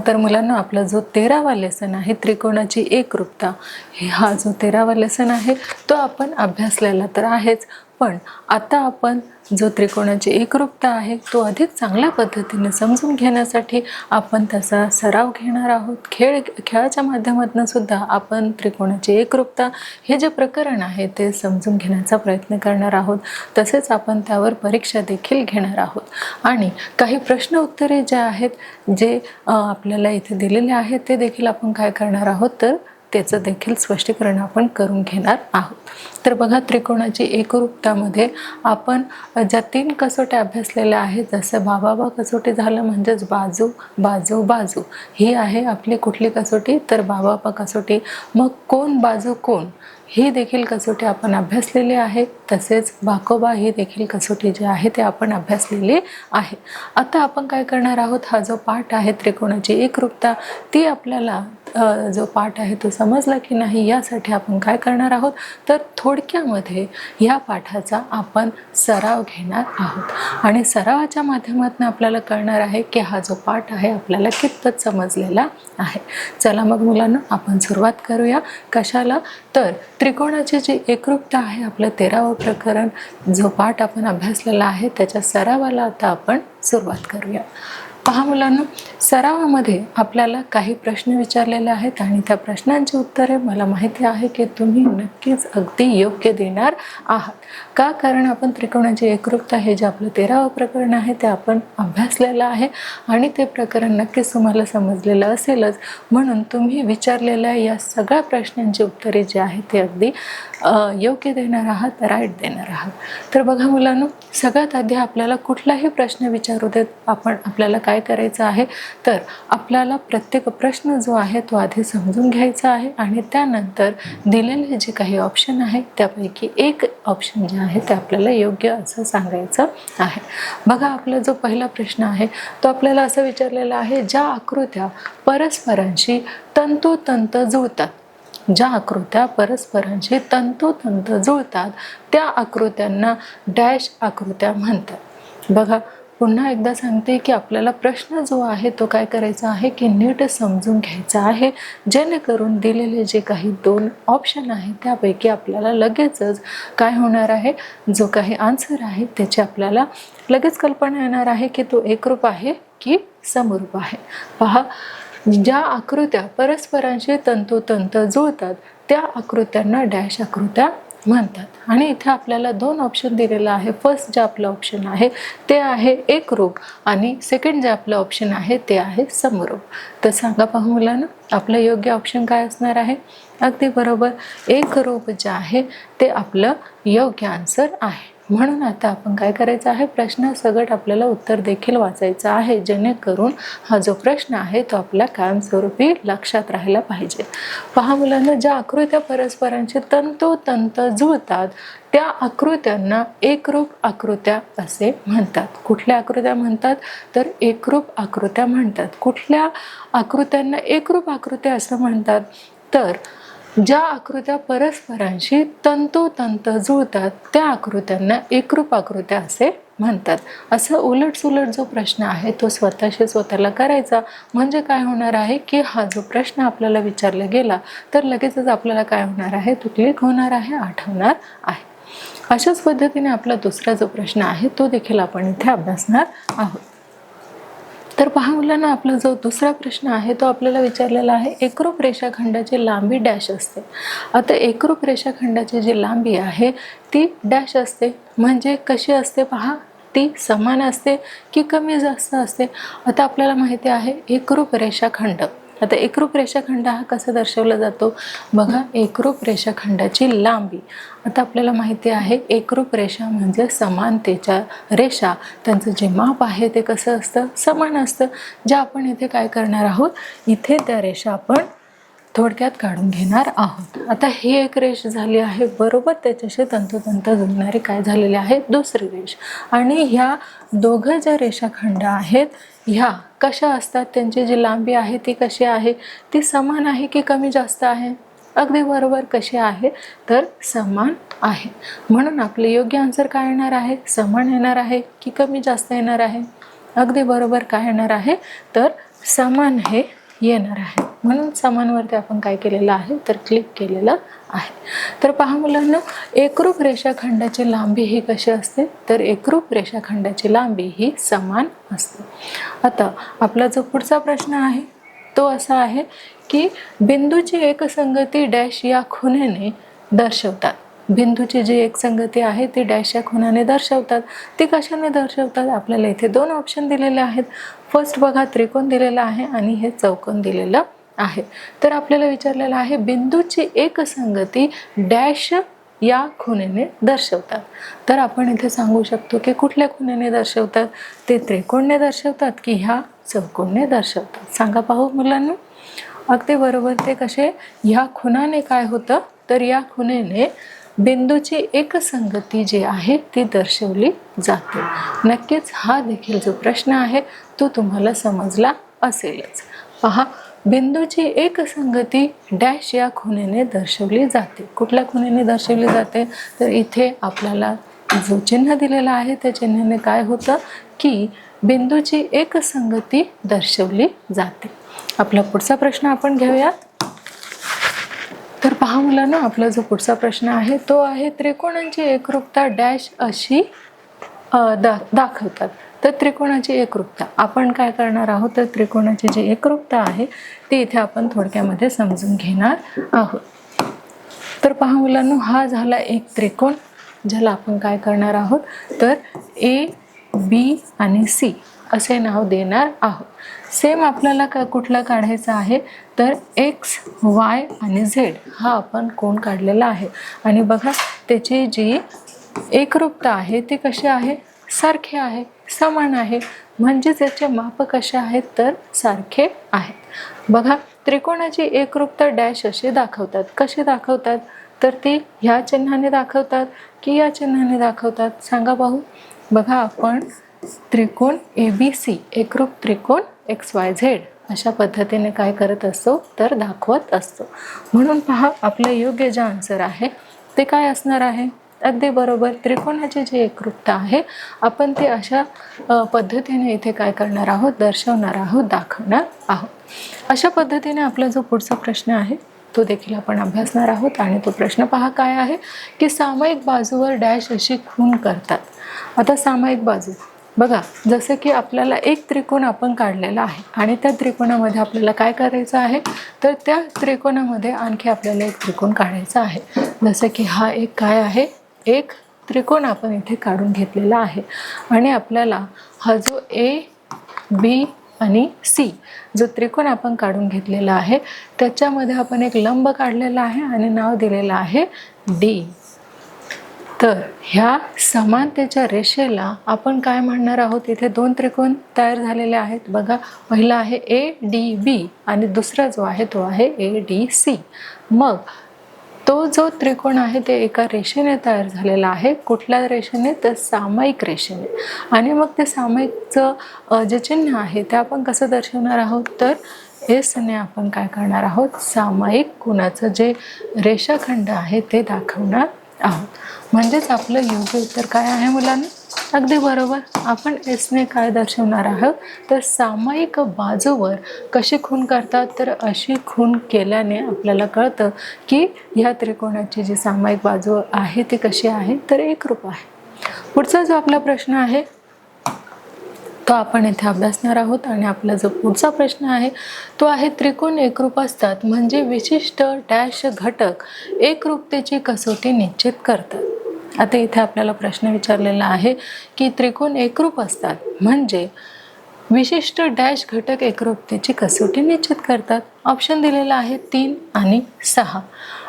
तर मुलांना आपला जो 13वा लेसन आहे त्रिकोणाची एकरूपता, हा जो 13वा लेसन आहे तो आपण अभ्यासलेला तर आहेच, पण आता आपण जो त्रिकोणाची एकरूपता आहे तो अधिक चांगल्या पद्धतीने समजून घेण्यासाठी आपण त्याचा सराव घेणार आहोत. खेळाच्या माध्यमातून सुद्धा आपण त्रिकोणाची एकरूपता हे जे प्रकरण आहे ते समजून घेण्याचा प्रयत्न करणार आहोत. तसेच आपण त्यावर परीक्षा देखील घेणार आहोत आणि काही प्रश्न उत्तरे जे आहेत जे आपल्याला इथे दिलेले आहेत ते देखील आपण काय करणार आहोत तर त्याचं देखील स्पष्टीकरण आपण करून घेणार आहोत. तर बघा, त्रिकोणाची एकरूपतामध्ये आपण ज्या 3 कसोट्या अभ्यासलेल्या आहेत, जसं बाबा कसोटी झालं म्हणजेच बाजू बाजू बाजू, ही आहे आपली कुठली कसोटी तर बाबा कसोटी. मग कोण बाजू कोण ही देखील कसोटी आपण अभ्यासलेली आहे. तसेच बाकोबा ही देखील कसोटी जी आहे ते आपण अभ्यासलेली आहे. आता आपण काय करणार आहोत, हा जो पाठ आहे त्रिकोणाची एकरूपता, ती आपल्याला जो पाठ आहे तो समजला की नाही यासाठी आपण काय करणार आहोत तर थोडक्यामध्ये या पाठाचा आपण सराव घेणार आहोत आणि सरावाच्या माध्यमातून आपल्याला कळणार आहे की हा जो पाठ आहे आपल्याला कितपत समजलेला आहे. चला मग मुलांना आपण सुरुवात करूया. कशाला तर त्रिकोणाची जी एकरूपता आहे, आपलं 13वं प्रकरण जो पाठ आपण अभ्यासलेला आहे त्याच्या सरावाला आता आपण सुरुवात करूया. पहा मुलांना, सरावामध्ये आपल्याला काही प्रश्न विचारलेले आहेत आणि त्या प्रश्नांची उत्तरे मला माहिती आहे की तुम्ही नक्कीच अगदी योग्य देणार आहात. का? कारण आपण त्रिकोणाची एकरूपता हे जे आपलं 13वं प्रकरण आहे ते आपण अभ्यासलेलं आहे आणि ते प्रकरण नक्कीच तुम्हाला समजलेलं असेलच, म्हणून तुम्ही विचारलेल्या या सगळ्या प्रश्नांची उत्तरे जी आहेत ते अगदी योग्य देणार आहात, राईट देणार आहात. तर बघा मुलांनो, सगळ्यात आधी आपल्याला कुठलाही प्रश्न विचारू देत आपल्याला काय करायचं आहे तर आपल्याला प्रत्येक प्रश्न जो आहे तो आधी समजून घ्यायचा आहे आणि त्यानंतर दिलेले जे काही ऑप्शन आहे त्यापैकी एक ऑप्शन जे आहे ते आपल्याला योग्य असं सांगायचं आहे. बघा, आपला जो पहिला प्रश्न आहे तो आपल्याला असं विचारलेला आहे, ज्या आकृत्या परस्परांशी तंतोतंत जुळतात, ज्या आकृत्या परस्परांशी तंतोतंत जुळतात त्या आकृत्यांना डॅश आकृत्या म्हणतात. बघा, पुन्हा एकदा सांगते की आपल्याला प्रश्न जो आहे तो काय करायचा आहे की नीट समजून घ्यायचा आहे, जेणेकरून दिलेले जे काही 2 ऑप्शन आहेत त्यापैकी आपल्याला लगेचच काय होणार आहे, जो काही आन्सर आहे त्याची आपल्याला लगेच कल्पना येणार आहे की तो एकरूप आहे की समरूप आहे. पहा, ज्या आकृत्या परस्परांशी तंतोतंत जुळतात त्या आकृत्यांना डॅश आकृत्या म्हणतात आणि इथे आपल्याला 2 ऑप्शन दिलेला आहे. फर्स्ट जे आपलं ऑप्शन आहे ते आहे एकरूप आणि सेकंड जे आपलं ऑप्शन आहे ते आहे समरूप. तर सांगा पाहू मुलांना, आपलं योग्य ऑप्शन काय असणार आहे? अगदी बरोबर, एकरूप जे आहे ते आपलं योग्य आन्सर आहे. म्हणून आता आपण काय करायचं आहे, प्रश्नासकट आपल्याला उत्तर देखील वाचायचं आहे, जेणेकरून हा जो प्रश्न आहे तो आपल्या कायमस्वरूपी लक्षात राहायला पाहिजे. पहा मुलांना, ज्या आकृत्या परस्परांशी तंतोतंत जुळतात त्या आकृत्यांना एकरूप आकृत्या असे म्हणतात. कुठल्या आकृत्या म्हणतात तर एकरूप आकृत्या म्हणतात. कुठल्या आकृत्यांना एकरूप आकृत्या असं म्हणतात तर ज्या आकृत्या परस्परांशी तंतोतंत जुळतात त्या आकृत्यांना एकरूप आकृत्या असे म्हणतात. असं उलटसुलट जो प्रश्न आहे तो स्वतःला करायचा, म्हणजे काय होणार आहे की हा जो प्रश्न आपल्याला विचारला गेला तर लगेचच आपल्याला काय होणार आहे, तो क्लिक होणार आहे, आठवणार आहे. अशाच पद्धतीने आपला दुसरा जो प्रश्न आहे तो देखील आपण इथे अभ्यासणार आहोत. तर पहा मुलांना, आपला जो दुसरा प्रश्न आहे तो आपल्याला विचारलेला आहे, एकरूप रेषाखंडाची लांबी डॅश असते. आता एकरूप रेषाखंडाची जी लांबी आहे ती डॅश असते, म्हणजे कशी असते पहा, ती समान असते की कमी जास्त असते. आता आपल्याला माहिती आहे एकरूप रेषाखंड, आता एकरूप रेषाखंड हा कसा दर्शवला जातो बघा, एकरूप रेषाखंडाची लांबी. आता आपल्याला माहिती आहे एकरूप रेषा म्हणजे समानतेच्या रेषा, त्यांचं जे माप आहे ते कसं असतं, समान असतं. ज्या आपण इथे काय करणार आहोत, इथे त्या रेषा आपण थोडक्यात काढून घेणार आहोत. आता ही एक रेष झाली आहे, बरोबर त्याच्याशी तंतोतंत जुळणारी काय झालेली आहे, दुसरी रेष. आणि ह्या दोघं ज्या रेषाखंड आहेत ह्या कशा असतात, त्यांची जी लांबी आहे ती कशी आहे, ती समान आहे की कमी जास्त आहे? अगदी बरोबर, कशी आहे तर समान आहे. म्हणून आपले योग्य आन्सर काय येणार आहे, समान येणार आहे की कमी जास्त येणार आहे? अगदी बरोबर, काय येणार आहे तर समान हे येणार आहे, म्हणून समानवरती आपण काय केलेलं आहे तर क्लिक केलेलं आहे. तर पहा मुलांना, एकरूप रेषाखंडाची लांबी ही कशी असते तर एकरूप रेषाखंडाची लांबी ही समान असते. आता आपला जो पुढचा प्रश्न आहे तो असा आहे की बिंदूची एकसंगती डॅश या खुणेने दर्शवतात. बिंदूची जी एकसंगती आहे ती डॅश या खुणाने दर्शवतात. ती कशाने दर्शवतात? आपल्याला इथे दोन ऑप्शन दिलेले आहेत. फर्स्ट बघा, त्रिकोण दिलेला आहे आणि हे चौकोन दिलेलं आहे. तर आपल्याला विचारलेलं आहे बिंदूची एकसंगती डॅश या खुणेने दर्शवतात. तर आपण इथे सांगू शकतो की कुठल्या खुणेने दर्शवतात? ते त्रिकोणने दर्शवतात की ह्या चौकोनने दर्शवतात? सांगा पाहू मुलांना. अगदी बरोबर. ते कसे? ह्या खुणाने काय होतं तर या खुणेने बिंदूची एकसंगती जी आहे ती दर्शवली जाते. नक्कीच हा देखील जो प्रश्न आहे तो तुम्हाला समजला असेलच. पहा, बिंदूची एकसंगती डॅश या खुणेने दर्शवली जाते. कुठल्या खुणेने दर्शवली जाते? तर इथे आपल्याला जो चिन्ह दिलेला आहे त्या चिन्हाने काय होतं की बिंदूची एकसंगती दर्शवली जाते. आपला पुढचा प्रश्न आपण घेऊया. तर पहा मुलांना, आपला जो पुढचा प्रश्न आहे तो आहे त्रिकोणांची एकरूपता डॅश अशी दाखवतात. तर त्रिकोणाची एकरूपता आपण काय करणार आहोत तर त्रिकोणाची जी एकरूपता आहे ती इथे आपण थोडक्यामध्ये समजून घेणार आहोत. तर पहा मुलांना, हा झाला एक त्रिकोण ज्याला आपण काय करणार आहोत तर ए, बी आणि सी असे नाव देणार आहोत. सेम आपल्याला कुठला काढायचा आहे तर एक्स, वाय आणि झेड हा आपण कोण काढलेला आहे. आणि बघा, त्याची जी एकरूपता आहे ती कशी आहे? सारखे आहे, समान आहे. म्हणजे त्याचे माप कसे आहेत तर सारखे आहेत. बघा, त्रिकोणाची एकरूपता डॅश असे दाखवतात. कसे दाखवतात तर ती ह्या चिन्हाने दाखवतात की या चिन्हाने दाखवतात? सांगा पाहू. बघा, आपण त्रिकोण ABC एकरूप त्रिकोण XYZ अशा पद्धतीने काय करत असतो तर दाखवत असतो. म्हणून पहा, आपलं योग्य जे आन्सर आहे ते काय असणार आहे? अगदी बरोबर, त्रिकोणाची जी एकरूपता आहे आपण ते अशा पद्धतीने इथे काय करणार आहोत दर्शवणार आहोत, दाखवणार आहोत. अशा पद्धतीने आपला जो पुढचा प्रश्न आहे तो देखील आपण अभ्यासणार आहोत. आणि तो प्रश्न पहा काय आहे की सामायिक बाजूवर डॅश अशी खूण करतात. आता सामायिक बाजू बघा, जसं की आपल्याला एक त्रिकोण आपण काढलेला आहे आणि त्या त्रिकोणामध्ये आपल्याला काय करायचं आहे तर त्या त्रिकोणामध्ये आणखी आपल्याला एक त्रिकोण काढायचा आहे. जसं की हा एक काय आहे, एक त्रिकोण आपण इथे काढून घेतलेला आहे. आणि आपल्याला हा जो ए, बी आणि सी जो त्रिकोण आपण काढून घेतलेला आहे त्याच्यामध्ये आपण एक लंब काढलेला आहे आणि नाव दिलेलं आहे डी. तर ह्या समानतेच्या रेषेला आपण काय म्हणणार आहोत? इथे दोन त्रिकोण तयार झालेले आहेत. बघा, पहिला आहे ADB आणि दुसरा जो आहे तो आहे ADC. मग तो जो त्रिकोण आहे ते एका रेषेने तयार झालेला आहे. कुठल्या रेषेने तर सामायिक रेषेने. आणि मग ते सामायिकचं जे चिन्ह आहे ते आपण कसं दर्शवणार आहोत तर एसने आपण काय करणार आहोत सामायिक कोणाचं जे रेषाखंड आहे ते दाखवणार आहोत. म्हणजेच आपलं योग्य उत्तर काय आहे मुलांना? अगदी बरोबर, आपण एसने काय दर्शवणार आहोत तर सामायिक बाजूवर कशी खूण करतात तर अशी खूण केल्याने आपल्याला कळतं की ह्या त्रिकोणाची जी सामायिक बाजू आहे ती कशी आहे तर एकरूप आहे. पुढचा जो आपला प्रश्न आहे तो आपण इथे अभ्यासणार आहोत. आणि आपला जो पुढचा प्रश्न आहे तो आहे त्रिकोण एकरूप असतात म्हणजे विशिष्ट डॅश घटक एकरूपतेची कसोटी निश्चित करतात. आता इथे आपल्याला प्रश्न विचारलेला आहे की त्रिकोण एकरूप असतात म्हणजे विशिष्ट डॅश घटक एकरूपतेची कसोटी निश्चित करतात. ऑप्शन दिलेला आहे 3 आणि 6.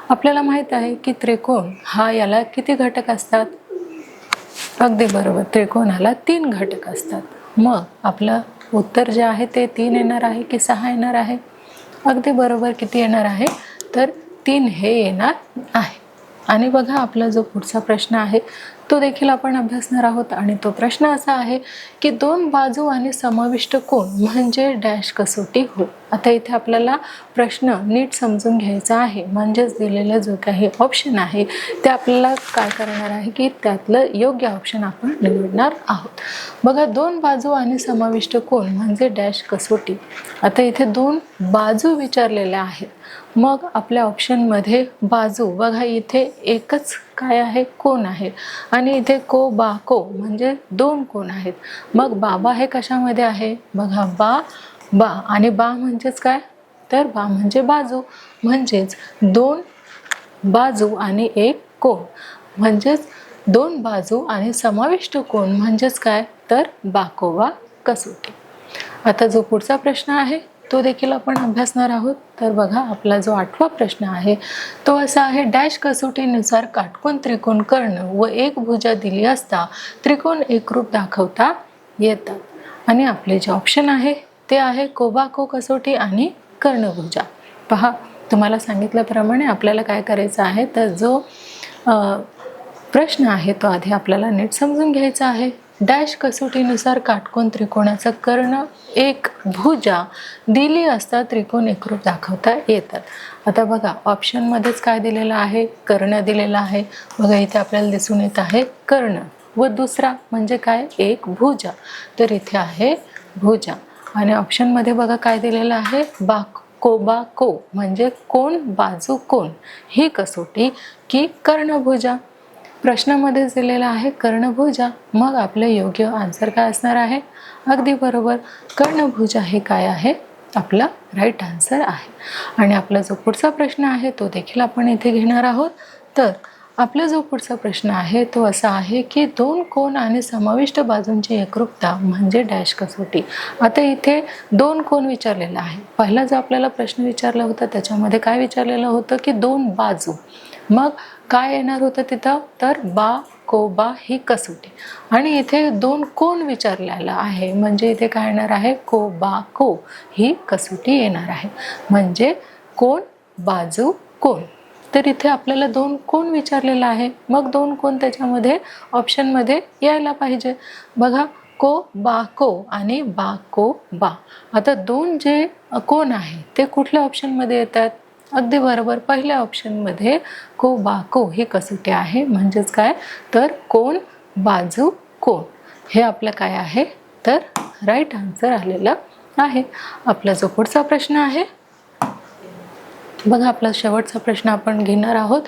आपल्याला माहित आहे की त्रिकोण हा याला किती घटक असतात? अगदी बरोबर, त्रिकोणाला 3 घटक असतात. मग आपलं उत्तर जे आहे ते 3 येणार आहे की 6 येणार आहे? अगदी बरोबर, किती येणार आहे तर 3 हे येणार आहे. आणि बघा, आपला जो पुढचा प्रश्न आहे तो देखील आपण अभ्यासणार आहोत। आणि तो प्रश्न असा आहे की दोन बाजू आणि समाविष्ट कोन म्हणजे डॅश कसोटी होय। आता इथे आपल्याला प्रश्न नीट समजून घ्यायचा आहे, म्हणजेच दिलेला जो काही ऑप्शन आहे ते आपल्याला काय करणार आहे की त्यातलं योग्य ऑप्शन आपण निवडणार आहोत। बघा, दोन बाजू आणि समाविष्ट कोन म्हणजे डॅश कसोटी। आता इथे दोन बाजू विचारलेल्या आहेत, मग आपल्या ऑप्शनमध्ये बाजू बघा, इथे एकच काय आहे, कोन आहे, आणि इथे को बा को म्हणजे दोन कोन आहेत। मग बाबा हे कशामध्ये आहे, बघा बा बा, आणि बा म्हणजेच काय, तर बा म्हणजे बाजू, म्हणजेच दोन बाजू आणि एक कोन, म्हणजेच दोन बाजू आणि समाविष्ट कोन म्हणजेच काय, तर बाकोबा कसोटी। आता जो पुढचा प्रश्न आहे तो देखील आपण अभ्यासणार आहोत। तर बघा, आपला जो 8वा प्रश्न आहे तो असा आहे, डॅश कसोटीनुसार काटकोन त्रिकोण कर्ण व एक भुजा दिली असता त्रिकोण एकरूप दाखवता येतात। आणि आपले जे ऑप्शन आहे ते आहे कोबाको कसोटी आणि कर्णभुजा। पहा, तुम्हाला सांगितल्याप्रमाणे आपल्याला काय करायचं आहे, तर जो प्रश्न आहे तो आधी आपल्याला नीट समजून घ्यायचा आहे। डॅश कसोटीनुसार काटकोन त्रिकोणाचा कर्ण एक भुजा दिली असता त्रिकोण एकरूप दाखवता येतात। आता बघा, ऑप्शनमध्येच काय दिलेलं आहे, कर्ण दिलेला आहे। बघा, इथे आपल्याला दिसून येत आहे कर्ण, व दुसरा म्हणजे काय, एक भुजा, तर इथे आहे भुजा। आणि ऑप्शनमध्ये बघा काय दिलेलं आहे, कोबा को म्हणजे कोण बाजू कोण, ही कसोटी की कर्णभुजा। प्रश्नामध्ये दिलेला आहे कर्णभुजा, मग आपले योग्य आन्सर काय असणार आहे, अगदी बरोबर, कर्णभुजा हे काय आहे, आपला राईट आन्सर आहे। आणि आपला जो पुढचा प्रश्न आहे तो देखील आपण इथे घेणार आहोत। तर आपला जो पुढचा प्रश्न आहे तो असा आहे की दोन कोन आणि समाविष्ट बाजूंची एकरूपता म्हणजे डॅश कसोटी। आता इथे दोन कोन विचारलेला आहे। पहिला जो आपल्याला प्रश्न विचारला होता त्याच्यामध्ये काय विचारलेलं होतं की दोन बाजू, मग काय येणार होतं तिथं, तर बा को बा ही कसोटी, आणि इथे दोन कोन विचारलेला आहे, म्हणजे इथे काय येणार आहे, को बा को ही कसोटी येणार आहे, म्हणजे कोन बाजू कोन। तर इथे आपल्याला दोन कोन विचारलेला आहे, मग दोन कोन त्याच्यामध्ये ऑप्शनमध्ये यायला पाहिजे। बघा, को बा को आणि बा को बा। आता दोन जे कोन आहे ते कुठल्या ऑप्शनमध्ये येतात, अगदी बरोबर, पहिल्या ऑप्शनमध्ये को बा को ही कसोटी आहे, म्हणजेच काय, तर कोन बाजू कोन, हे आपलं काय आहे, तर राईट आन्सर आलेलं आहे। आपला जो पुढचा प्रश्न आहे बघा, आपला शेवटचा प्रश्न आपण घेणार आहोत।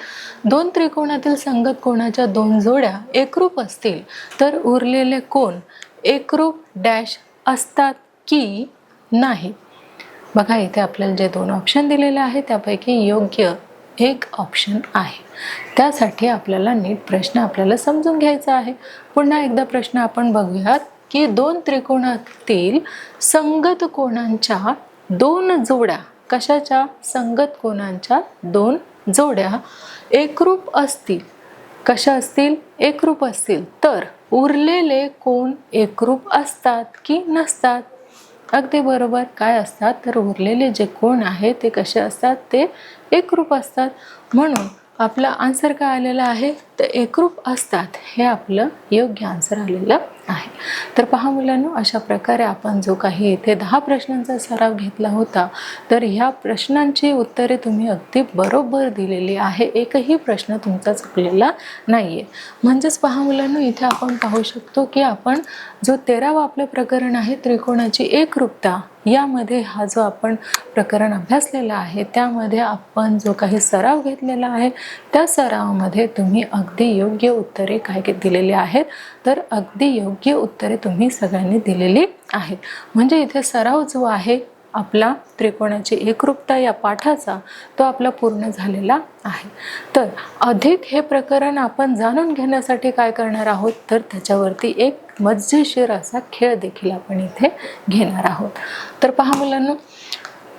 दोन त्रिकोणातील संगत कोणाच्या दोन जोड्या एकरूप असतील तर उरलेले कोन एकरूप डॅश असतात की नाही। बघा, इथे आपल्याला जे दोन ऑप्शन दिलेले आहेत त्यापैकी योग्य एक ऑप्शन आहे। त्यासाठी आपल्याला नीट प्रश्न आपल्याला समजून घ्यायचा आहे। पुन्हा एकदा प्रश्न आपण बघूयात की दोन त्रिकोणातील संगत कोणांच्या दोन जोड्या, कशाच्या, संगत कोणांच्या दोन जोड्या एकरूप असतील, कशा असतील, एकरूप असतील, तर उरलेले कोन एकरूप असतात की नसतात। अगदी बरोबर, काय असतात, तर उरलेले जे कोन आहे ते कसे असतात, ते एकरूप असतात। म्हणून आपला आन्सर काय आलेला आहे, तर एकरूप असतात, हे आपलं योग्य आन्सर आलेलं आहे। तर पहा मुलांनो, अशा प्रकारे आपण जो काही इथे 10 प्रश्नांचा सराव घेतला होता, तर ह्या प्रश्नांची उत्तरे तुम्ही अगदी बरोबर दिलेली आहे, एकही प्रश्न तुमचा चुकलेला नाहीये। म्हणजेच पहा मुलांनो, इथे आपण पाहू शकतो की आपण जो 13वा आपलं प्रकरण आहे त्रिकोणाची एकरूपता, यामध्ये हा जो आपण प्रकरण अभ्यासलेला आहे त्यामध्ये आपण जो काही सराव घेतलेला आहे त्या सरावामध्ये तुम्ही अगदी योग्य उत्तरे काय दिलेली आहेत, तर अगदी योग्य उत्तरे तुम्ही सगळ्यांनी दिलेली आहेत। म्हणजे इथे सराव जो आहे आपला त्रिकोणाची एकरूपता या पाठाचा, तो आपला पूर्ण झालेला आहे। तर अधिक हे प्रकरण आपण जाणून घेण्यासाठी काय करणार आहोत, तर त्याच्यावरती एक मजेशीर असा खेळ देखील आपण इथे घेणार आहोत। तर पहा मुलांनो,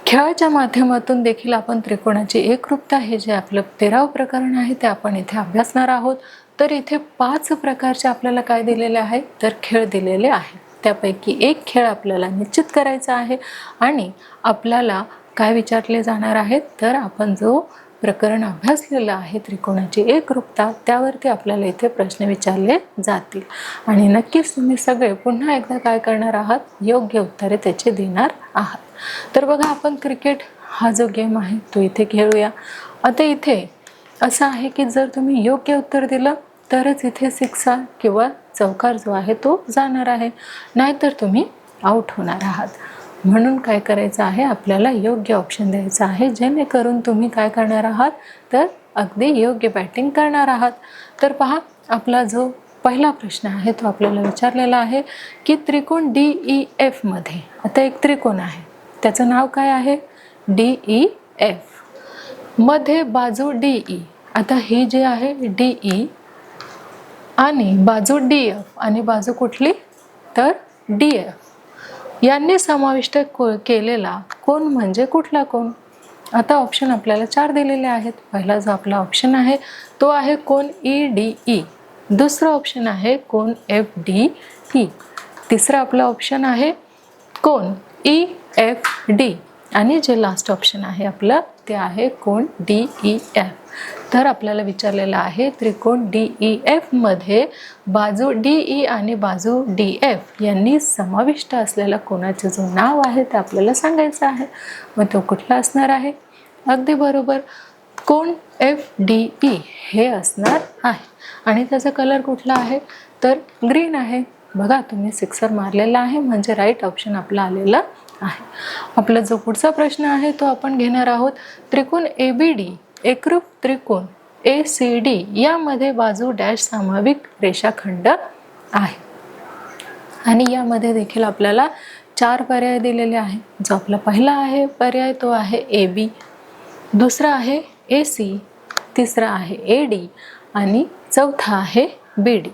खेळाच्या माध्यमातून देखील आपण त्रिकोणाची एकरूपता हे जे आपलं 13व प्रकरण आहे ते आपण इथे अभ्यासणार आहोत। तर इथे 5 प्रकारचे आपल्याला काय दिलेले आहे, तर खेळ दिलेले आहे। त्यापैकी एक खेळ आपल्याला निश्चित करायचा आहे आणि आपल्याला काय विचारले जाणार आहेत, तर आपण जो प्रकरण अभ्यासलेलं आहे त्रिकोणाची एकरूपता, त्यावरती आपल्याला इथे प्रश्न विचारले जातील आणि नक्कीच तुम्ही सगळे पुन्हा एकदा काय करणार आहात, योग्य उत्तरे त्याचे देणार आहात। तर बघा, आपण क्रिकेट हा जो गेम आहे तो इथे खेळूया। आता इथे असं आहे की जर तुम्ही योग्य उत्तर दिलं तरच इथे सिक्सा किंवा चौकार जो आहे तो जाणार आहे, नाहीतर तुम्ही आउट होणार आहात। म्हणून काय करायचं आहे, आपल्याला योग्य ऑप्शन द्यायचा आहे, जेणेकरून तुम्ही काय करणार आहात, तर अगदी योग्य बॅटिंग करणार आहात। तर पहा, आपला जो पहिला प्रश्न आहे तो आपल्याला विचारलेला आहे की त्रिकोण DEF मध्ये, आता एक त्रिकोण आहे त्याचं नाव काय आहे, DEF मध्ये बाजू DE, आता ही जी आहे DE आणि बाजू DF आणि बाजू कुठली, तर DF यांनी समाविष्ट केलेला कोन म्हणजे कुठला कोन। आता ऑप्शन आपल्याला 4 दिलेले आहेत। पहिला जो आपला ऑप्शन आहे तो आहे कोन EDE, दुसरा ऑप्शन आहे कोन FDE, तिसरा आपला ऑप्शन आहे कोन EFD आणि जे लास्ट ऑप्शन आहे आपलं ते आहे कोन DEF। तर आपल्याला विचारलेलं आहे त्रिकोण DEF मध्ये बाजू DE आणि बाजू DF यांनी समाविष्ट असलेल्या कोणाचे जो नाव आहे ते आपल्याला सांगायचं आहे। मग तो कुठला असणार आहे, अगदी बरोबर कोन FDE हे असणार आहे आणि त्याचा कलर कुठला आहे, तर ग्रीन आहे। बघा, तुम्ही सिक्सर मारलेला आहे म्हणजे राईट ऑप्शन आपला आलेला आहे। आपला जो पुढचा प्रश्न आहे तो आपण घेणार आहोत, त्रिकोण ABD एकरूप त्रिकोण ACD यामध्ये बाजू डॅश सामाविक रेषाखंड आहे आणि यामध्ये देखील आपल्याला 4 पर्याय दिलेले आहेत। जो आपला पहिला आहे पर्याय तो आहे AB, दुसरा आहे AC, तिसरा आहे AD आणि चौथा आहे BD।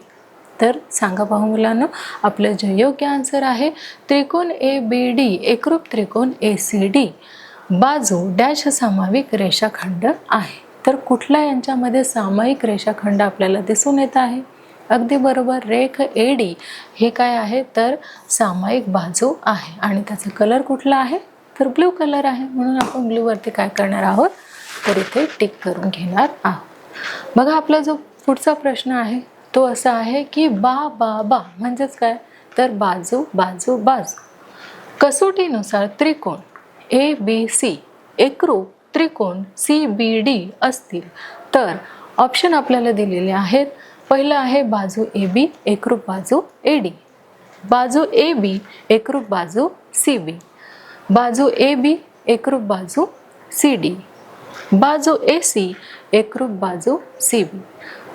तर सांगा पाहू मुलांना, आपलं जे योग्य आन्सर आहे त्रिकोण ABD एकरूप त्रिकोण ACD बाजू डॅश सामाविक रेषाखंड आहे। तर कुठला यांच्यामध्ये सामायिक रेषाखंड आपल्याला दिसून येत आहे, अगदी बरोबर रेख AD हे काय आहे, तर सामायिक बाजू आहे आणि त्याचा कलर कुठला आहे, तर ब्लू कलर आहे। म्हणून आपण ब्लू वरती काय करणार आहोत, तर इथे टिक करून घेणार आहोत। बघा, आपला जो पुढचा प्रश्न आहे तो असा आहे की बा म्हणजेच काय, तर बाजू बाजू बाजू कसोटीनुसार त्रिकोण ABC एकरूप त्रिकोण CBD असतील तर ऑप्शन आपल्याला दिलेले आहेत। पहिलं आहे बाजू AB एकरूप बाजू AD, बाजू AB एकरूप बाजू CB, बाजू AB एकरूप बाजू CD, बाजू AC एकरूप बाजू CB।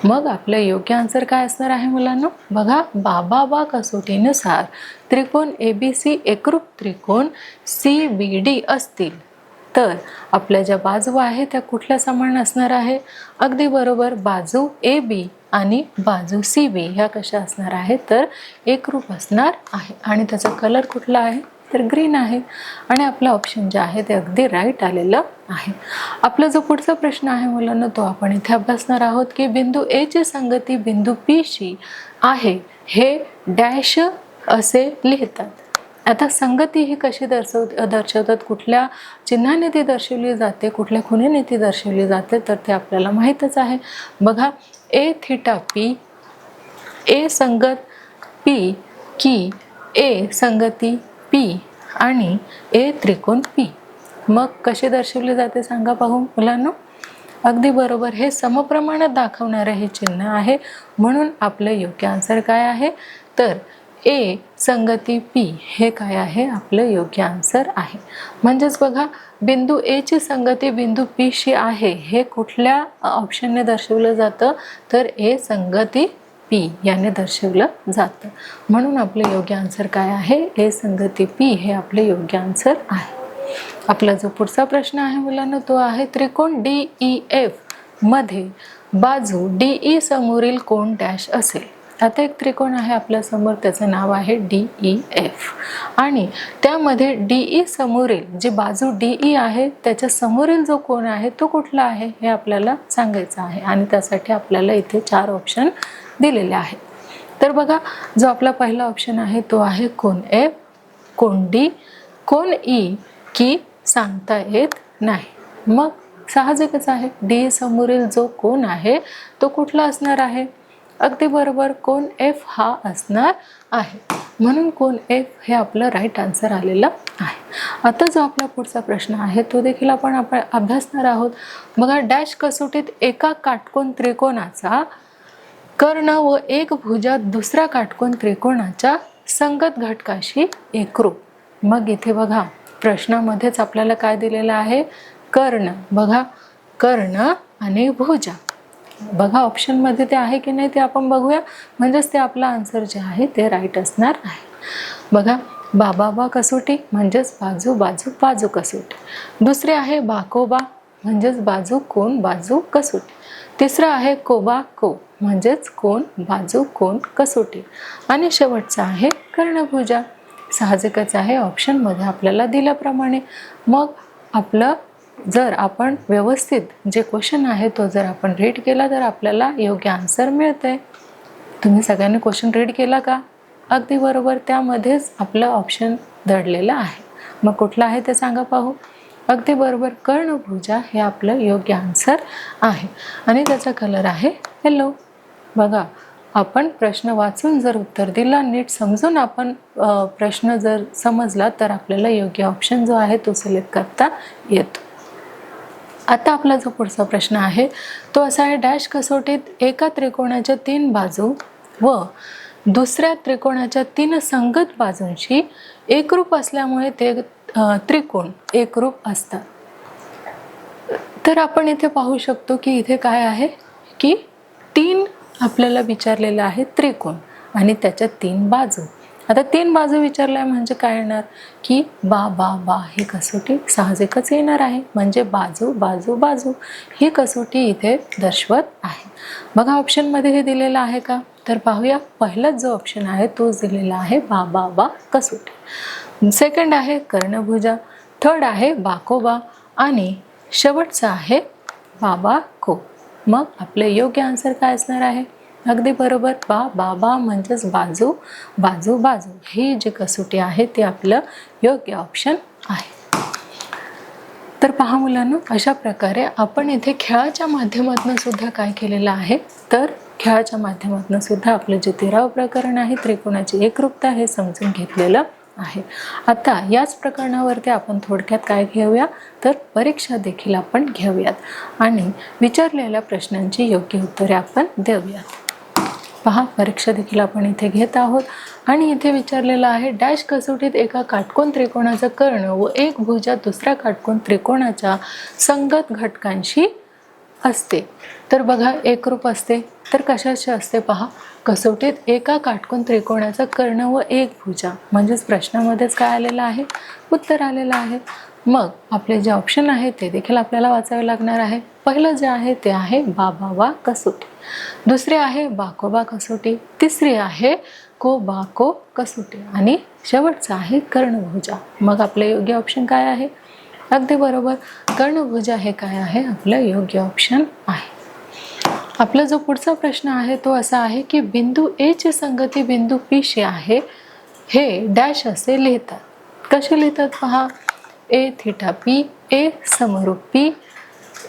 मग आपलं योग्य आन्सर काय असणार आहे मुलांनो, बघा, बा कसोटीनुसार त्रिकोण ABC एकरूप त्रिकोण CBD असतील तर आपल्या ज्या बाजू आहे त्या कुठल्या समान असणार आहे, अगदी बरोबर बाजू AB आणि बाजू CB ह्या कशा असणार आहेत, तर एकरूप असणार आहे आणि त्याचा कलर कुठला आहे, तर ग्रीन आहे आणि आपला ऑप्शन जे आहे ते अगदी राईट आलेलं आहे। आपला जो पुढचा प्रश्न आहे मुलांना तो आपण इथे अभ्यासणार आहोत की बिंदू A ची संगती बिंदू P शी आहे हे डॅश असे लिहितात। आता संगती ही कशी दर्शवतात, कुठल्या चिन्हाने ती दर्शवली जाते, कुठल्या खुणेने ती दर्शवली जाते, तर ते आपल्याला माहीतच आहे। बघा, AθP, A संगत P की A संगती P आणि A त्रिकोण P, मग कशी दर्शवली जाते सांगा पाहू मुलांनो, अगदी बरोबर हे समप्रमाणात दाखवणारे हे चिन्ह आहे। म्हणून आपलं योग्य आन्सर काय आहे, तर A संगती P हे काय आहे, आपलं योग्य आन्सर आहे। म्हणजेच बघा, बिंदू A ची संगती बिंदू P शी आहे हे कुठल्या ऑप्शनने दर्शवलं जातं, तर A संगती P याने दर्शवलं जातं। म्हणून आपलं योग्य आन्सर काय आहे, A संगती P हे आपले योग्य आन्सर आहे। आपला जो पुढचा प्रश्न आहे मुलांना तो आहे त्रिकोण DEF मध्ये बाजू DE समोरील कोन डॅश असेल। आता एक त्रिकोण आहे आपल्या समोर, त्याचं नाव आहे DEF आणि त्यामध्ये DE समोरील जी बाजू DE आहे त्याच्या समोरील जो कोन आहे तो कुठला आहे हे आपल्याला सांगायचं आहे आणि त्यासाठी आपल्याला इथे 4 ऑप्शन दिलेले आहेत। तर बघा, जो आपला पहिला ऑप्शन आहे तो आहे कोन F, कोन D, कोन E की सांगता येत नाही। मग साहजिकच आहे. डी समोरील जो कोन आहे तो कुठला असणार आहे? अगदी बरोबर, कोन एफ हा असणार आहे. म्हणून कोन एफ हे आपलं राईट आन्सर आलेलं आहे. आता जो आपला पुढचा प्रश्न आहे तो देखील आपण अभ्यासणार आहोत. बघा, डॅश कसोटीत एका काटकोन त्रिकोणाचा कर्ण व एक भुजा दुसऱ्या काटकोन त्रिकोणाच्या संगत घटकाशी एकरूप. मग इथे बघा प्रश्नामध्येच आपल्याला काय दिलेलं आहे? कर्ण. बघा, कर्ण आणि भुजा. बघा ऑप्शनमध्ये ते आहे की नाही ते आपण बघूया, म्हणजेच ते आपला आन्सर जे आहे ते राईट असणार आहे. बघा, बाबा कसोटी म्हणजेच बाजू बाजू बाजू कसोटी. दुसरे आहे बाकोबा म्हणजेच बाजू कोन बाजू कसोटी. तिसरं आहे कोबा को म्हणजेच कोन बाजू कोन कसोटी. आणि शेवटचा आहे कर्णभुजा. साहजिकच आहे, ऑप्शनमध्ये आपल्याला दिल्याप्रमाणे. मग आपलं जर आपण व्यवस्थित जे क्वेश्चन आहे तो जर आपण रीड केला तर आपल्याला योग्य आन्सर मिळते. तुम्ही सगळ्यांनी क्वेश्चन रीड केला का? अगदी बरोबर, त्यामध्येच आपलं ऑप्शन दडलेलं आहे. मग कुठलं आहे ते सांगा पाहू. अगदी बरोबर, कर्णभुजा हे आपलं योग्य आन्सर आहे आणि त्याचा कलर आहे येलो. बघा, आपण प्रश्न वाचून जर उत्तर दिला, नीट समजून आपण प्रश्न जर समजला तर आपल्याला योग्य ऑप्शन जो आहे तो सिलेक्ट करता येतो. आता आपला जो पुढचा प्रश्न आहे तो असा आहे, डॅश कसोटीत एका त्रिकोणाच्या 3 बाजू व दुसऱ्या त्रिकोणाच्या 3 संगत बाजूंशी एकरूप असल्यामुळे ते त्रिकोण एकरूप असतात. तर आपण इथे पाहू शकतो की इथे काय आहे की 3 आपल्याला विचारलेलं आहे त्रिकोण आणि त्याच्या 3 बाजू. आता 3 बाजू विचारल्या म्हणजे काय येणार की बा बा बा ही कसोटी साहजिकच येणार आहे. म्हणजे बाजू बाजू बाजू ही कसोटी इथे दर्शवत आहे. बघा ऑप्शनमध्ये हे दिलेलं आहे का? तर पाहूया. पहिलाच जो ऑप्शन आहे तो दिलेला आहे बा बा बा कसोटी. सेकंड आहे कर्णभुजा. थर्ड आहे बाकोबा आणि शेवटचा आहे बाबा को. मग आपले योग्य आन्सर काय असणार आहे? अगदी बरोबर, बा बाबा म्हणजेच बाजू बाजू बाजू ही जी कसोटी आहे ते आपलं योग्य ऑप्शन आहे. तर पहा मुलांनो, अशा प्रकारे आपण इथे खेळाच्या माध्यमातून सुद्धा काय केलेलं आहे, तर खेळाच्या माध्यमातून सुद्धा आपलं जे 13वे प्रकरण आहे त्रिकोणाची एकरूपता हे समजून घेतलेलं आहे. आता याच प्रकरणावरती आपण थोडक्यात काय घेऊया, तर परीक्षा देखील आपण घेऊयात आणि विचारलेल्या प्रश्नांची योग्य उत्तरे आपण देऊयात. पहा, परीक्षा देखील आपण इथे घेत आहोत आणि इथे विचारलेलं आहे, डॅश कसोटीत एका काटकोन त्रिकोणाचा कर्ण व एक भुजा दुसऱ्या काटकोन त्रिकोणाच्या संगत घटकांशी असते. तर बघा, एकरूप असते तर कशाची असते? पहा, कसोटीत एका काटकोन त्रिकोणाचा कर्ण व एक भुजा म्हणजेच प्रश्नामध्येच काय आलेलं आहे? उत्तर आलेलं आहे. मग आपले जे ऑप्शन आहे ते देखील आपल्याला वाचावे लागणार आहे. पहिलं जे आहे ते आहे बाबा कसोटी. दुसरे आहे बाकोबा कसोटी. तिसरी आहे कोबाको कसोटी आणि शेवटचा आहे कर्णभुजा. मग आपले योग्य ऑप्शन काय आहे? अगदी बरोबर, कर्णभुजा हे काय आहे? आपलं योग्य ऑप्शन आहे. आपला जो पुढचा प्रश्न आहे तो असा आहे की बिंदू ए ची संगती बिंदू पी शी आहे हे डॅश असे लिहितात. कसे लिहितात? पहा, ए थिटा पी, ए समरूप पी,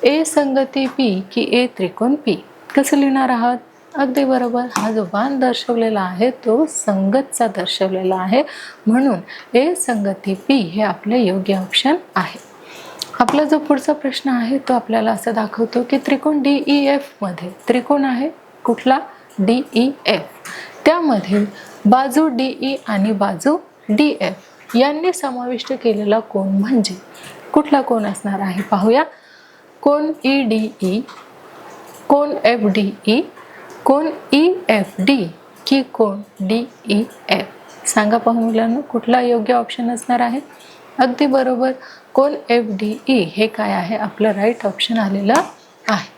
ए संगती पी की ए त्रिकोण पी. कसं लिहिणार आहात? अगदी बरोबर, हा जो बाण दर्शवलेला आहे तो संगतचा दर्शवलेला आहे, म्हणून ए संगती पी हे आपले योग्य ऑप्शन आहे. आपला जो पुढचा प्रश्न आहे तो आपल्याला असं दाखवतो की त्रिकोण DEF मध्ये त्रिकोण आहे कुठला? DEF. त्यामध्ये बाजू DE आणि बाजू DF यांनी समाविष्ट केलेला कोन म्हणजे कुठला कोन असणार आहे? पाहूया. कोन EDE, कोन FDE, कोन EFD की कोन DEF? सांगा पाहू मुलांना, कुठला योग्य ऑप्शन असणार आहे? अगदी बरोबर, कोन FDE हे काय आहे? आपलं राईट ऑप्शन आलेलं आहे.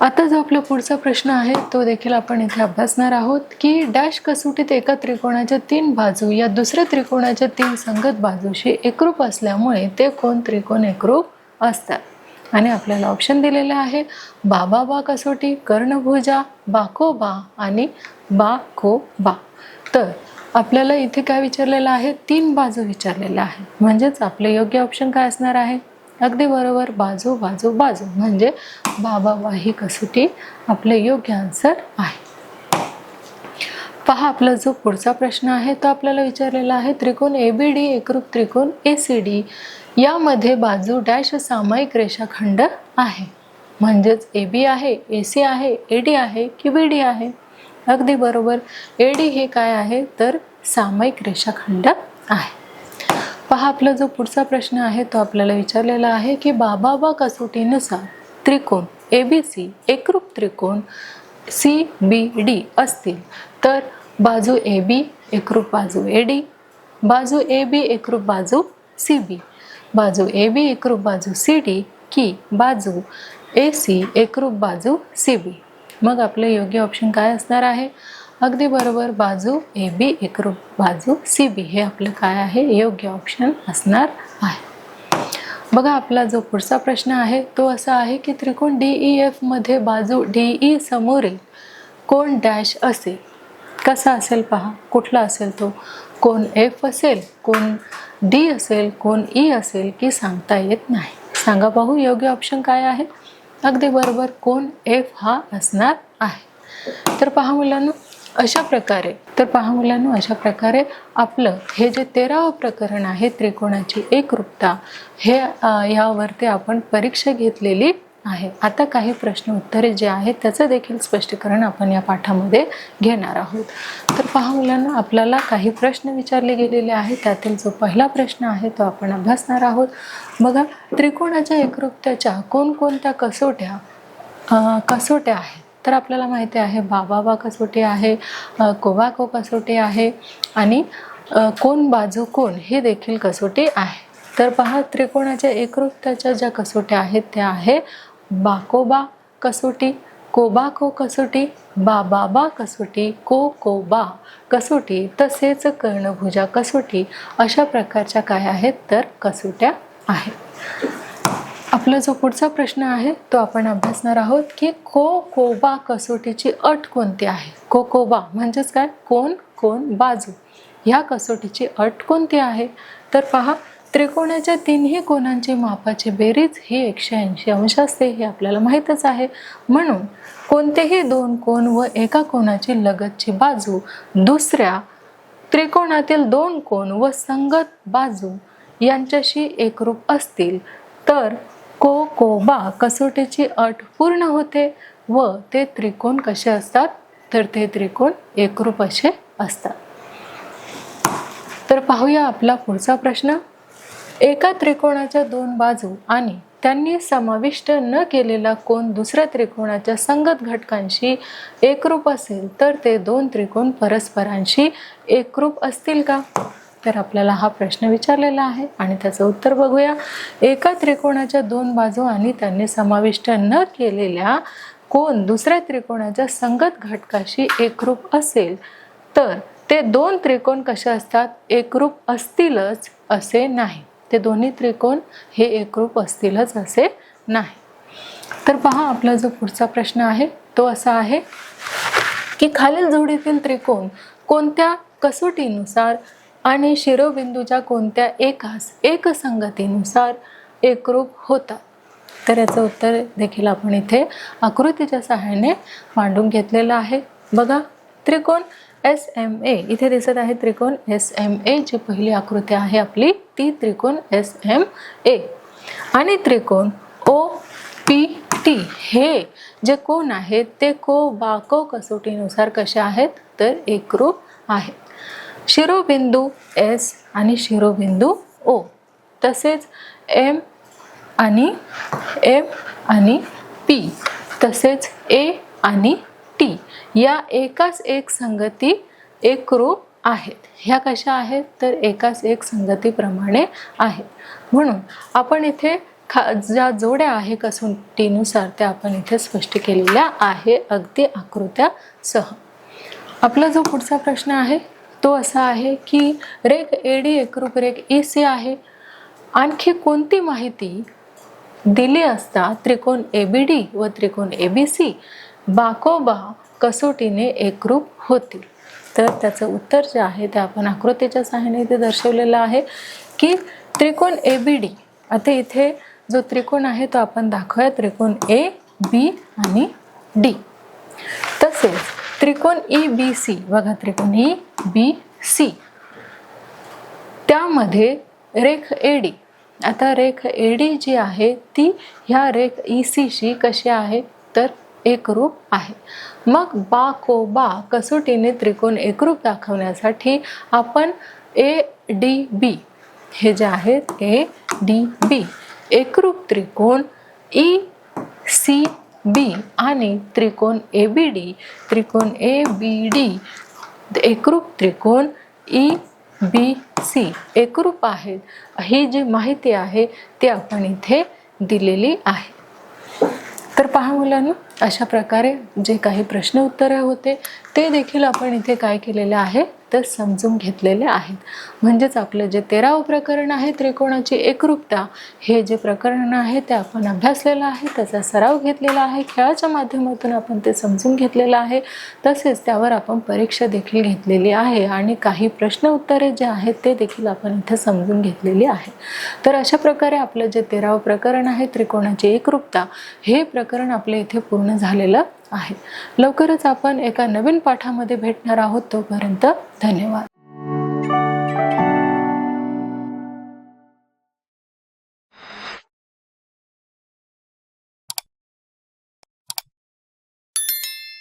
आता जो आपला पुढचा प्रश्न आहे तो देखील आपण इथे अभ्यासणार आहोत की डॅश कसोटीत एका त्रिकोणाच्या 3 बाजू या दुसऱ्या त्रिकोणाच्या 3 संगत बाजूशी एकरूप असल्यामुळे ते कोन त्रिकोण एकरूप असतात. आणि आपल्याला ऑप्शन दिलेले आहे बाबा कसोटी, कर्णभुजा, बाकोबा आणि बाकोबा. तर आपल्याला इथे काय विचारलेलं आहे? 3 बाजू विचारलेल्या आहे, म्हणजेच आपले योग्य ऑप्शन काय असणार आहे? अगदी बरोबर, बाजू बाजू बाजू म्हणजे बाबा ही कसोटी आपलं योग्य आन्सर आहे. पहा आपला जो पुढचा प्रश्न आहे तो आपल्याला विचारलेला आहे त्रिकोण ABD एकरूप त्रिकोण ACD यामध्ये बाजू डॅश सामायिक रेषाखंड आहे. म्हणजेच AB आहे, AC आहे, AD आहे की BD आहे. अगदी बरोबर, AD हे काय आहे तर सामायिक रेषाखंड आहे. पहा आपला जो पुढचा प्रश्न आहे तो आपल्याला विचारलेला आहे की बाबा कसोटीनुसार त्रिकोण ABC एकरूप त्रिकोण CBD असतील तर बाजू AB एकरूप बाजू AD, बाजू AB एकरूप बाजू CB, बाजू AB एकरूप बाजू CD की बाजू AC एकरूप बाजू CB. मग आपले योग्य ऑप्शन काय असणार आहे? अगदी बरोबर, बाजू AB एकरूप बाजू CB हे आपलं काय आहे योग्य ऑप्शन असणार आहे. बघा आपला जो पुढचा प्रश्न आहे तो असा आहे की त्रिकोण DEF मध्ये बाजू DE समोरील कोण डॅश असेल. कसा असेल पहा, कुठला असेल तो? कोण F असेल, कोण D असेल, कोण E असेल की सांगता येत नाही. सांगा पाहू योग्य ऑप्शन काय आहे? अगदी बरोबर, कोण F हा असणार आहे. तर पहा मुलांनो अशा प्रकारे आपलं हे जे 13वे प्रकरण आहे त्रिकोणाची एकरूपता हे यावरती आपण परीक्षा घेतलेली आहे. आता काही प्रश्न उत्तरे जे आहेत त्याचं देखील स्पष्टीकरण आपण या पाठामध्ये घेणार आहोत. तर पहा मुलांना आपल्याला काही प्रश्न विचारले गेलेले आहेत. त्यातील जो पहिला प्रश्न आहे तो आपण अभ्यासणार आहोत. बघा त्रिकोणाच्या एकरूपतेच्या कोणकोणत्या कसोट्या आहेत. तर आपल्याला माहिती आहे बाबा कसोटी आहे, कोबाको कसोटी आहे आणि कोण बाजू कोण हे देखील कसोटी आहे. तर पहा त्रिकोणाच्या एकरूपतेच्या ज्या कसोट्या आहेत त्या आहे बाकोबा कसोटी, कोबाको कसोटी, बाबा कसोटी, कोबा कसोटी तसेच कर्णभुजा कसोटी अशा प्रकारच्या काय आहेत तर कसोट्या आहेत. आपला जो पुढचा प्रश्न आहे तो आपण अभ्यासणार आहोत की कोबा कसोटीची अट कोणती आहे. कोबा म्हणजेच काय कोण बाजू ह्या कसोटीची अट कोणती आहे. तर पहा त्रिकोणाच्या तिन्ही कोनांची मापाची बेरीज ही 180 अंश असते हे आपल्याला माहीतच आहे. म्हणून कोणतेही दोन कोन व एका कोनाची लगतची बाजू दुसऱ्या त्रिकोणातील दोन कोन व संगत बाजू यांच्याशी एकरूप असतील तर कोबा कसोटीची अट पूर्ण होते व ते त्रिकोण कसे असतात तर ते त्रिकोण एकरूप असे असतात. तर पाहूया आपला पुढचा प्रश्न. एका त्रिकोणाच्या दोन बाजू आणि त्यांनी समाविष्ट न केलेला कोन दुसऱ्या त्रिकोणाच्या संगत घटकांशी एकरूप असेल तर ते दोन त्रिकोण परस्परांशी एकरूप असतील का. तर आपल्याला हा प्रश्न विचारलेला आहे आणि त्याचं उत्तर बघूया. एका त्रिकोणाच्या दोन बाजू आणि त्यांनी समाविष्ट न केलेल्या कोन दुसऱ्या त्रिकोणाच्या संगत घटकाशी एकरूप असेल तर ते दोन त्रिकोण कसे असतात एकरूप असतीलच असे नाही. ते दोन्ही त्रिकोण हे एकरूप असतीलच असे नाही. तर पहा आपला जो पुढचा प्रश्न आहे तो असा आहे की खालील जोडीतील त्रिकोण कोणत्या कसोटीनुसार आणि शिरोबिंदूच्या कोणत्या एकसंगतीनुसार एकरूप होतात. तर याचं उत्तर देखील आपण इथे आकृतीच्या सहाय्याने मांडून घेतलेलं आहे. बघा त्रिकोण SMA इथे दिसत आहे. त्रिकोण SMA जी पहिली आकृती आहे आपली ती त्रिकोण SMA आणि त्रिकोण OPT हे जे कोन आहेत ते कोबाको कसोटीनुसार कसे आहेत तर एकरूप आहेत. शिरोबिंदू S आणि शिरोबिंदू O तसेच M आणि P तसेच A आणि T या एकाच एक संगती एकरूप आहेत. ह्या कशा आहेत तर एकाच एक संगतीप्रमाणे आहेत. म्हणून आपण इथे ज्या जोड्या आहे कसोटीनुसार त्या आपण इथे स्पष्ट केलेल्या आहे अगदी आकृत्यासह. आपला जो पुढचा प्रश्न आहे तो असा आहे की रेघ AD एकरूप रेघ EC आहे. आणखी कोणती माहिती दिली असता त्रिकोण ABD व त्रिकोण ABC बाकोबा कसोटीने एकरूप होतील. तर त्याचं उत्तर जे आहे ते आपण आकृतीच्या सहाय्याने इथे दर्शवलेलं आहे की त्रिकोण ABD आता इथे जो त्रिकोण आहे तो आपण दाखवूया त्रिकोण ए बी आणि डी. तसेच त्रिकोण EBC बघा, त्रिकोण EBC त्यामध्ये रेख AD. आता रेख AD जी आहे ती ह्या रेख ECशी कशी आहे तर एकरूप आहे. मग बा कसोटीने त्रिकोण एकरूप दाखवण्यासाठी आपण ADB हे जे आहेत ADB एकरूप त्रिकोण ECB आणि त्रिकोण ABD एकरूप त्रिकोण EBC एकरूप आहेत. ही जी माहिती आहे ती आपण इथे दिलेली आहे. तर पहा मुलांनो, अशा प्रकारे जे काही प्रश्न उत्तरे होते ते देखील आपण इथे काय केलेले आहे तर समजून घेतलेले आहेत. म्हणजेच आपलं जे 13वे प्रकरण आहे त्रिकोणाची एकरूपता, हे जे प्रकरण आहे ते आपण अभ्यासलेलं आहे, त्याचा सराव घेतलेला आहे, खेळाच्या माध्यमातून आपण ते समजून घेतलेलं आहे. तसेच त्यावर आपण परीक्षा देखील घेतलेली आहे आणि काही प्रश्न उत्तरे जे आहेत ते देखील आपण इथे समजून घेतलेली आहे. तर अशा प्रकारे आपलं जे 13वे प्रकरण आहे त्रिकोणाची एकरूपता, हे प्रकरण आपले इथे पूर्ण झालेलं आहे. लवकरच आपण एका नवीन पाठामध्ये भेटणार आहोत. तोपर्यंत धन्यवाद.